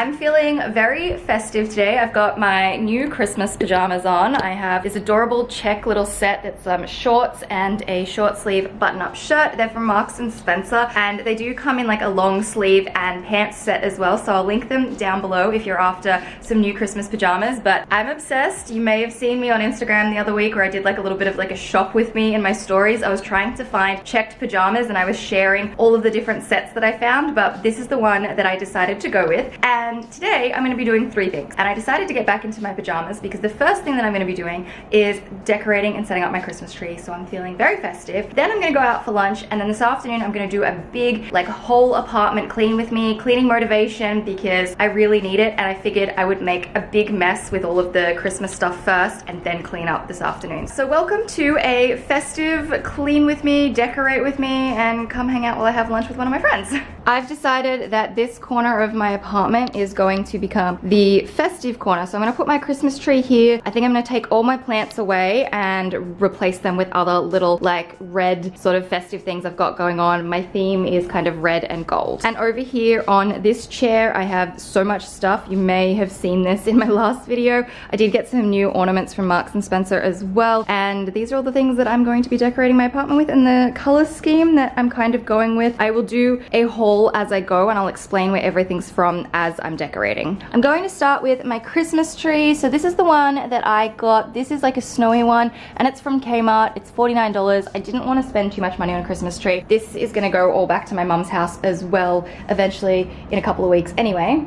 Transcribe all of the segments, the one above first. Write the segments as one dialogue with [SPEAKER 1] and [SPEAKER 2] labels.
[SPEAKER 1] I'm feeling very festive today. I've got my new Christmas pajamas on. I have this adorable check little set that's shorts and a short sleeve button-up shirt. They're from Marks and Spencer, and they do come in like a long sleeve and pants set as well, so I'll link them down below if you're after some new Christmas pajamas. But I'm obsessed. You may have seen me on Instagram the other week where I did like a little bit of like a shop with me in my stories. I was trying to find checked pajamas and I was sharing all of the different sets that I found, but this is the one that I decided to go with. And today I'm going to be doing 3 things, and I decided to get back into my pajamas because the first thing that I'm going to be doing is decorating and setting up my Christmas tree, so I'm feeling very festive. Then I'm going to go out for lunch, and then this afternoon I'm going to do a big like whole apartment clean with me, cleaning motivation, because I really need it, and I figured I would make a big mess with all of the Christmas stuff first and then clean up this afternoon. So welcome to a festive clean with me, decorate with me, and come hang out while I have lunch with one of my friends. I've decided that this corner of my apartment is going to become the festive corner. So I'm gonna put my Christmas tree here. I think I'm gonna take all my plants away and replace them with other little like red sort of festive things I've got going on. My theme is kind of red and gold. And over here on this chair, I have so much stuff. You may have seen this in my last video. I did get some new ornaments from Marks and Spencer as well. And these are all the things that I'm going to be decorating my apartment with, and the color scheme that I'm kind of going with. I will do a haul as I go, and I'll explain where everything's from as I'm decorating. I'm going to start with my Christmas tree. So this is the one that I got. This is like a snowy one, and it's from Kmart. It's $49. I didn't want to spend too much money on a Christmas tree. This is gonna go all back to my mum's house as well eventually in a couple of weeks anyway.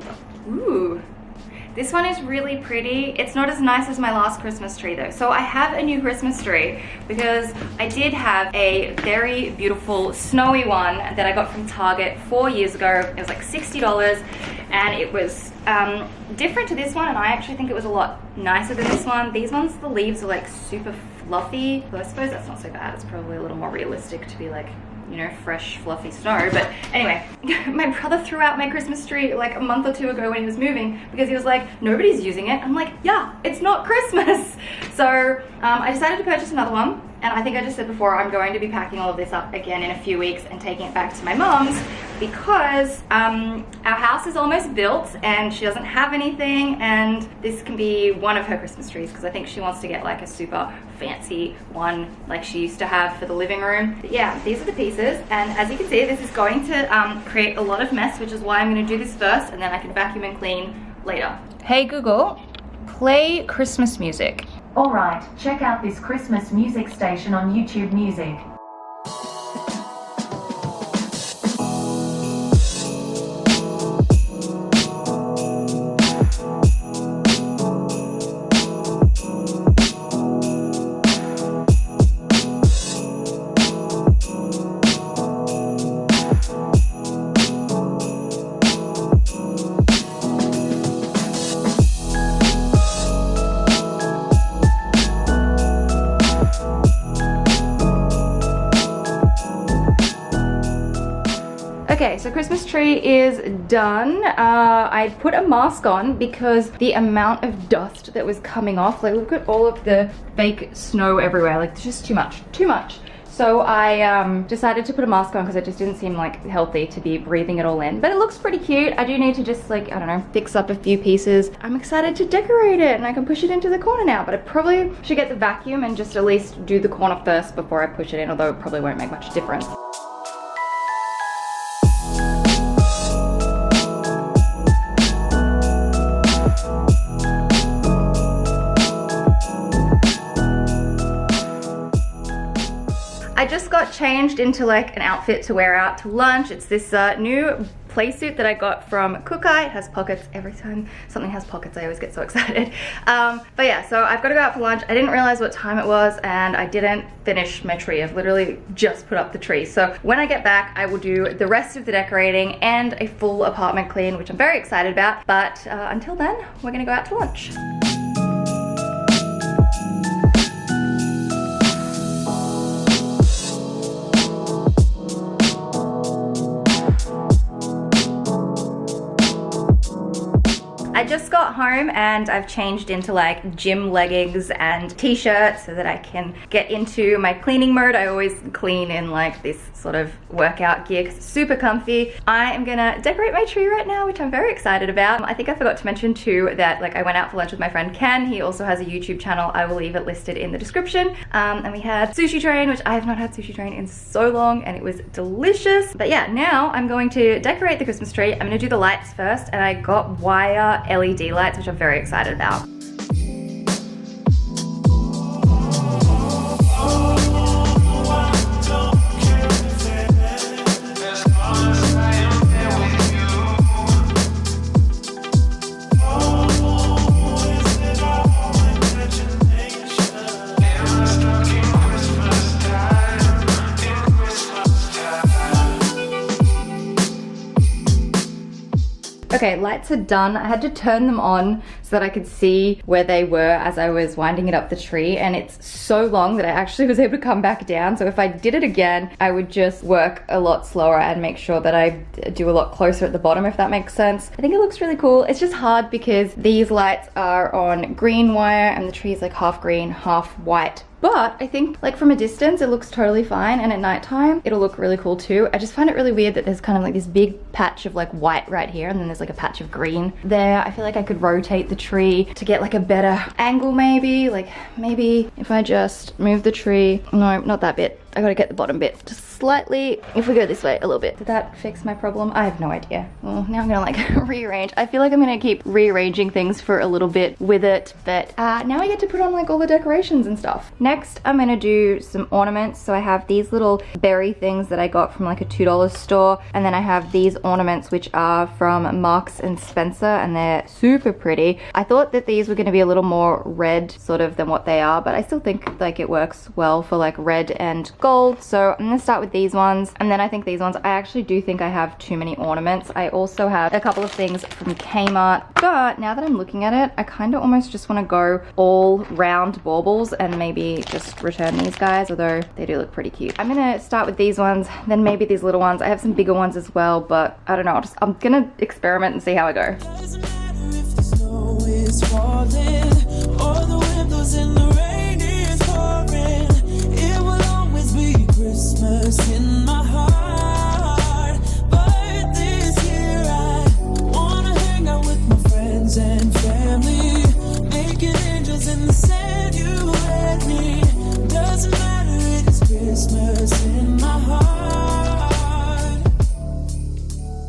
[SPEAKER 1] Ooh. This one is really pretty. It's not as nice as my last Christmas tree though. So I have a new Christmas tree because I did have a very beautiful snowy one that I got from Target 4 years ago. It was like $60, and it was different to this one, and I actually think it was a lot nicer than this one. These ones, the leaves are like super fluffy, but I suppose that's not so bad. It's probably a little more realistic to be like, you know, fresh fluffy snow. But anyway, my brother threw out my Christmas tree like a month or 2 ago when he was moving because he was like, nobody's using it. I'm like, yeah, it's not Christmas. So I decided to purchase another one, and I think I just said before, I'm going to be packing all of this up again in a few weeks and taking it back to my mom's because our house is almost built and she doesn't have anything, and this can be one of her Christmas trees because I think she wants to get like a super fancy one like she used to have for the living room. But yeah, these are the pieces, and as you can see, this is going to create a lot of mess, which is why I'm going to do this first, and then I can vacuum and clean later. Hey Google, play Christmas music.
[SPEAKER 2] Alright, check out this Christmas music station on YouTube Music.
[SPEAKER 1] Okay, so Christmas tree is done. I put a mask on because the amount of dust that was coming off, like look at all of the fake snow everywhere, like just too much. So I decided to put a mask on because it just didn't seem like healthy to be breathing it all in. But it looks pretty cute. I do need to just like, I don't know, fix up a few pieces. I'm excited to decorate it, and I can push it into the corner now, but I probably should get the vacuum and just at least do the corner first before I push it in, although it probably won't make much difference. I just got changed into like an outfit to wear out to lunch. It's this new play suit that I got from Kookai. It has pockets. Every time something has pockets, I always get so excited. But yeah, so I've got to go out for lunch. I didn't realize what time it was, and I didn't finish my tree. I've literally just put up the tree. So when I get back, I will do the rest of the decorating and a full apartment clean, which I'm very excited about. But until then, we're gonna go out to lunch. I just got home and I've changed into like gym leggings and t-shirts so that I can get into my cleaning mode. I always clean in like this sort of workout gear because it's super comfy. I am gonna decorate my tree right now, which I'm very excited about. I think I forgot to mention too that like I went out for lunch with my friend Ken. He also has a YouTube channel. I will leave it listed in the description. And we had sushi train, which I have not had sushi train in so long, and it was delicious. But yeah, now I'm going to decorate the Christmas tree. I'm gonna do the lights first, and I got wire LED lights, which I'm very excited about. Okay, lights are done. I had to turn them on so that I could see where they were as I was winding it up the tree, and it's so long that I actually was able to come back down. So if I did it again, I would just work a lot slower and make sure that I do a lot closer at the bottom, if that makes sense. I think it looks really cool. It's just hard because these lights are on green wire and the tree is like half green, half white. But I think like from a distance it looks totally fine, and at nighttime it'll look really cool too. I just find it really weird that there's kind of like this big patch of like white right here, and then there's like a patch of green there. I feel like I could rotate the tree to get like a better angle maybe. Like maybe if I just move the tree, no, not that bit. I gotta get the bottom bit just slightly. If we go this way a little bit, did that fix my problem? I have no idea. Well, now I'm gonna like rearrange. I feel like I'm gonna keep rearranging things for a little bit with it, but now I get to put on like all the decorations and stuff. Next, I'm gonna do some ornaments. So I have these little berry things that I got from like a $2 store, and then I have these ornaments which are from Marks and Spencer, and they're super pretty. I thought that these were gonna be a little more red sort of than what they are, but I still think like it works well for like red and gold. So I'm gonna start with these ones, and then I think these ones, I actually do think I have too many ornaments. I also have a couple of things from Kmart, but now that I'm looking at it, I kind of almost just want to go all round baubles and maybe just return these guys, although they do look pretty cute. I'm gonna start with these ones, then maybe these little ones. I have some bigger ones as well, but I don't know, I'm gonna experiment and see how I go.
[SPEAKER 3] Doesn't matter if the snow is falling or the wind blows and the rain is pouring. It will always be Christmas in my heart. But this year I wanna hang out with my friends and family, making angels in the sand, you and me. Doesn't matter, it's Christmas in my heart.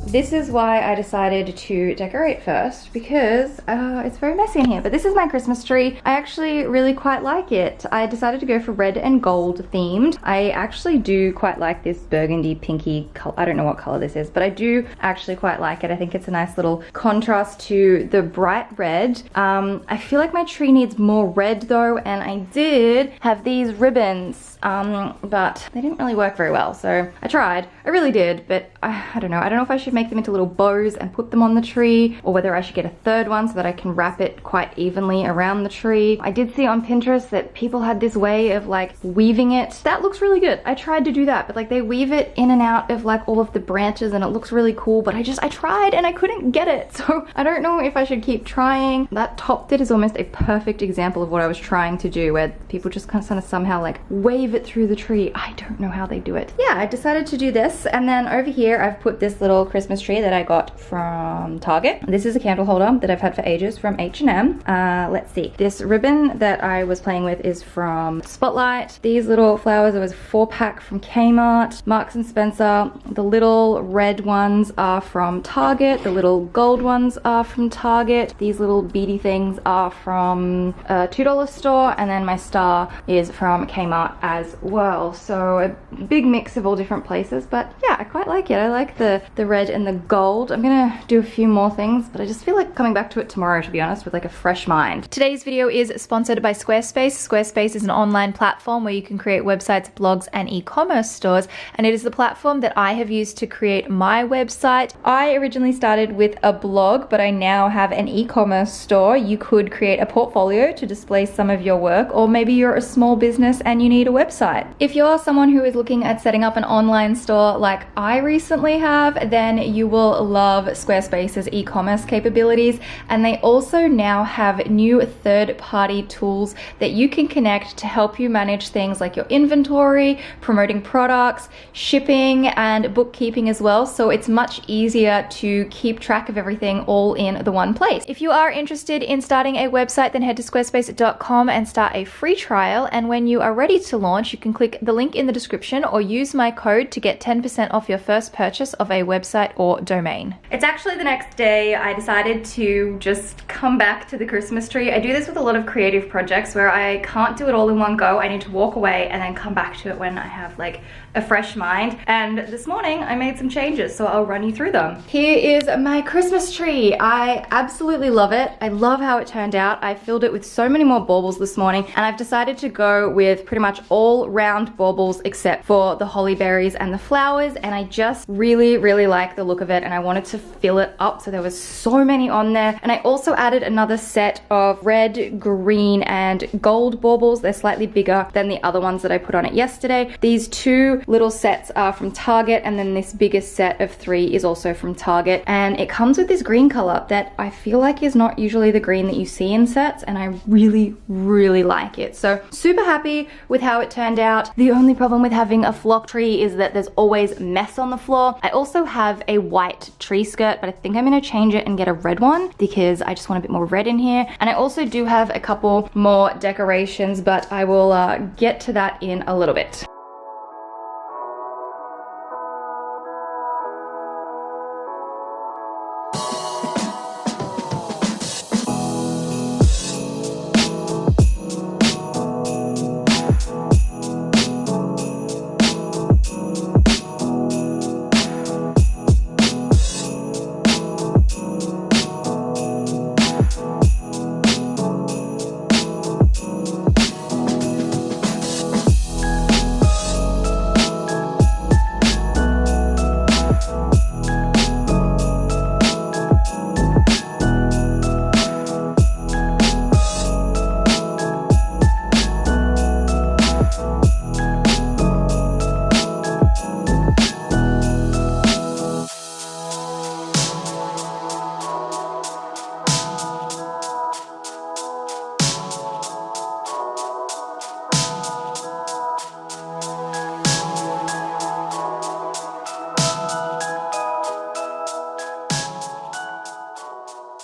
[SPEAKER 1] This is why I decided to decorate first, because it's very messy in here. But this is my Christmas tree. I actually really quite like it. I decided to go for red and gold themed. I actually do quite like this burgundy pinky color. I don't know what color this is, but I do actually quite like it. I think it's a nice little contrast to the bright red. I feel like my tree needs more red though, and I did have these ribbons, but they didn't really work very well. So I tried, I really did, but I don't know. I don't know if I should make them into little bows and put them on the tree, or whether I should get a third one so that I can wrap it quite evenly around the tree. I did see on Pinterest that people had this way of like weaving it. That looks really good. I tried to do that, but like they weave it in and out of like all of the branches and it looks really cool, but I tried and I couldn't get it. So I don't know if I should keep trying. That top bit is almost a perfect example of what I was trying to do, where people just kind of somehow like wave it through the tree. I don't know how they do it. Yeah, I decided to do this, and then over here I've put this little Christmas tree that I got from Target. This is a candle holder that I've had for ages from H&M. Let's see. This ribbon that I was playing with is from Spotlight. These little flowers, it was a 4-pack from Kmart. Marks and Spencer. The little red ones are from Target. The little gold ones are from Target. These little beady things are from a $2 store, and then my star is from Kmart as well. So a big mix of all different places, but yeah, I quite like it. I like the red and the gold. I'm gonna do a few more things, but I just feel like coming back to it tomorrow, to be honest, with like a fresh mind. Today's video is sponsored by Squarespace. Squarespace is an online platform where you can create websites, blogs, and e-commerce stores, and it is the platform that I have used to create my website. I originally started with a blog, but I now have an e-commerce store. You could create a portfolio to display some of your work, or maybe you're a small business and you need a website. If you're someone who is looking at setting up an online store like I recently have, then you will love Squarespace's e-commerce capabilities, and they also now have new third-party tools that you can connect to help you manage things like your inventory, promoting products, shipping, and bookkeeping as well. So it's much easier to keep track of everything all in the one place. If you are interested in starting a website, then head to squarespace.com and start a free trial. And when you are ready to launch, you can click the link in the description or use my code to get 10% off your first purchase of a website or domain. It's actually the next day. I decided to just come back to the Christmas tree. I do this with a lot of creative projects where I can't do it all in one go. I need to walk away and then come back to it when I have like a fresh mind. And this morning I made some changes, so I'll run you through them. Here is my Christmas tree. I absolutely love it. I love how it turned out. I filled it with so many more baubles this morning, and I've decided to go with pretty much all round baubles except for the holly berries and the flowers, and I just really like the look of it, and I wanted to fill it up, so there was so many on there. And I also added another set of red, green, and gold baubles. They're slightly bigger than the other ones that I put on it yesterday. These two little sets are from Target, and then this biggest set of 3 is also from Target, and it comes with this green color that I feel like is not usually the green that you see in sets, and I really like it. So super happy with how it turned out. The only problem with having a flock tree is that there's always mess on the floor. I also have a white tree skirt, but I think I'm gonna change it and get a red one because I just want a bit more red in here. And I also do have a couple more decorations, but I will get to that in a little bit.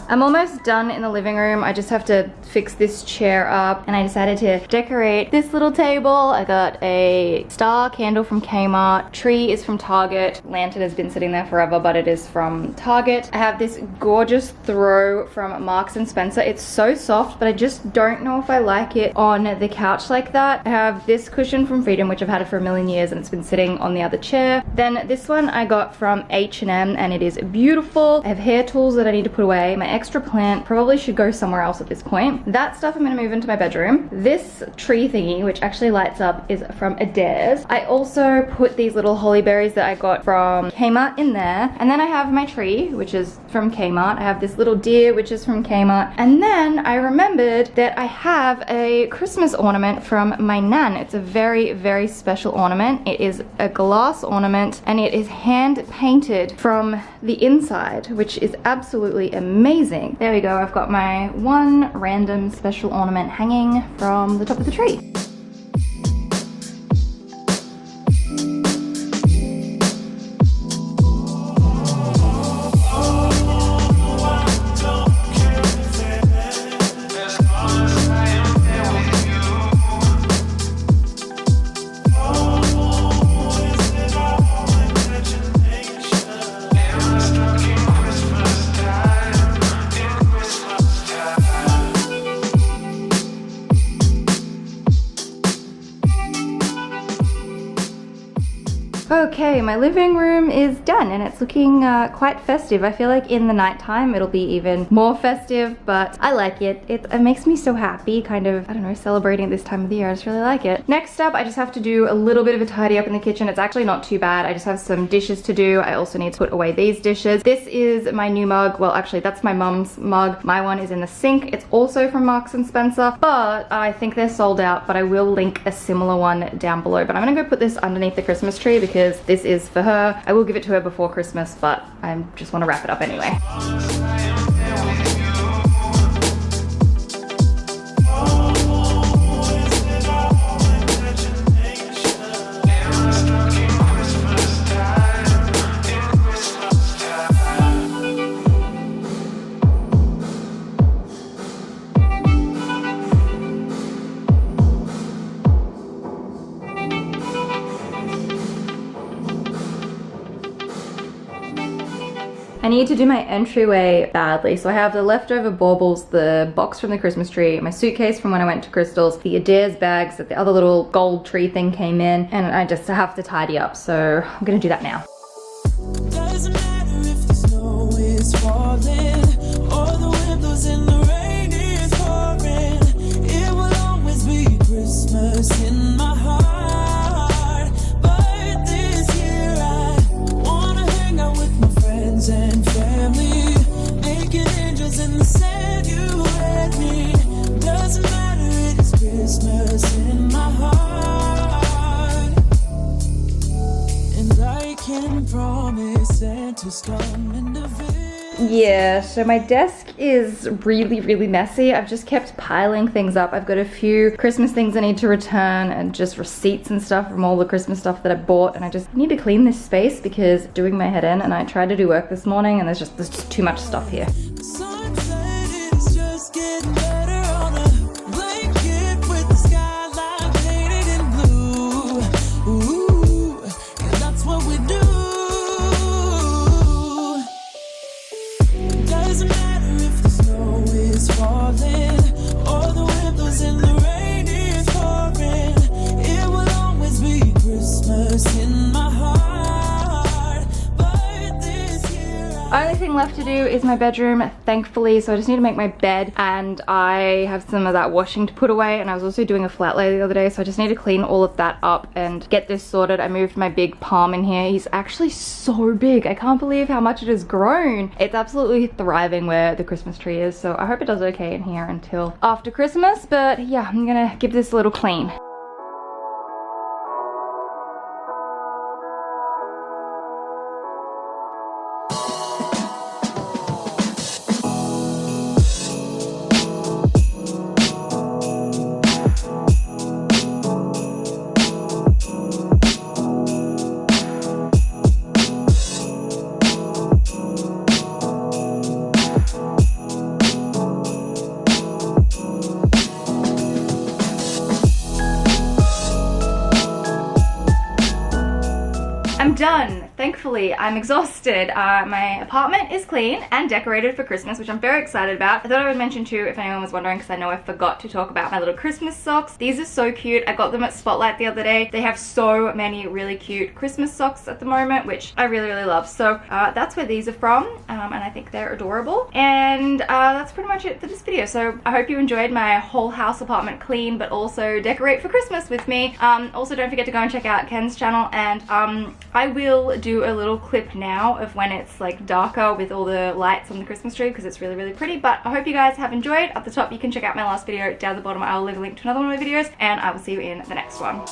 [SPEAKER 1] I'm almost done in the living room. I just have to fix this chair up, and I decided to decorate this little table. I got a star candle from Kmart. Tree is from Target. Lantern has been sitting there forever, but it is from Target. I have this gorgeous throw from Marks and Spencer. It's so soft, but I just don't know if I like it on the couch like that. I have this cushion from Freedom, which I've had it for a million years, and it's been sitting on the other chair. Then this one I got from H&M, and it is beautiful. I have hair tools that I need to put away. My extra plant probably should go somewhere else at this point. That stuff I'm gonna move into my bedroom. This tree thingy, which actually lights up, is from Adairs. I also put these little holly berries that I got from Kmart in there. And then I have my tree, which is from Kmart. I have this little deer, which is from Kmart. And then I remembered that I have a Christmas ornament from my nan. It's a very special ornament. It is a glass ornament, and it is hand painted from the inside, which is absolutely amazing. There we go. I've got my one random special ornament hanging from the top of the tree. Okay, my living room is done, and it's looking quite festive. I feel like in the nighttime it'll be even more festive, but I like it. It makes me so happy, kind of, I don't know, celebrating this time of the year. I just really like it. Next up, I just have to do a little bit of a tidy up in the kitchen. It's actually not too bad. I just have some dishes to do. I also need to put away these dishes. This is my new mug. Well, actually, that's my mum's mug. My one is in the sink. It's also from Marks and Spencer, but I think they're sold out, but I will link a similar one down below. But I'm gonna go put this underneath the Christmas tree because because this is for her. I will give it to her before Christmas, but I just want to wrap it up anyway. I need to do my entryway badly. So I have the leftover baubles, the box from the Christmas tree, my suitcase from when I went to Crystal's, the Adair's bags that the other little gold tree thing came in, and I just have to tidy up. So I'm gonna do that now.
[SPEAKER 3] Doesn't matter if the snow is falling or the wind blows and the rain is pouring. It will always be Christmas in my heart. But this year I wanna hang out with my friends and family, making angels in the sand, you and me. Doesn't matter, it is Christmas in my heart. And I can promise Santa's coming to visit.
[SPEAKER 1] Yeah, so my desk is really messy. I've just kept piling things up. I've got a few Christmas things I need to return and just receipts and stuff from all the Christmas stuff that I bought, and I just need to clean this space because doing my head in, and I tried to do work this morning and there's just too much stuff here.
[SPEAKER 3] Sunset is just getting better on a blanket with the skyline painted in blue. Ooh, and that's what we do. Doesn't matter if the snow is falling or the wind blows and the rain is pouring. It will always be Christmas in my heart. But this year
[SPEAKER 1] Only thing left to do is my bedroom, thankfully, so I just need to make my bed, and I have some of that washing to put away, and I was also doing a flat lay the other day, so I just need to clean all of that up and get this sorted. I moved my big palm in here. He's actually so big. I can't believe how much it has grown. It's absolutely thriving where the Christmas tree is, so I hope it does okay in here until after Christmas, but yeah, I'm gonna give this a little clean. I'm done. Thankfully, I'm exhausted. My apartment is clean and decorated for Christmas, which I'm very excited about. I thought I would mention too, if anyone was wondering, because I know I forgot to talk about my little Christmas socks. These are so cute. I got them at Spotlight the other day. They have so many really cute Christmas socks at the moment, which I really love. So that's where these are from, and I think they're adorable. And that's pretty much it for this video. So I hope you enjoyed my whole house apartment clean, but also decorate for Christmas with me. Also, don't forget to go and check out Ken's channel, and I will do a little clip now of when it's like darker with all the lights on the Christmas tree, because it's really pretty. But I hope you guys have enjoyed. At the top you can check out my last video. Down the bottom I will leave a link to another one of my videos, and I will see you in the next one.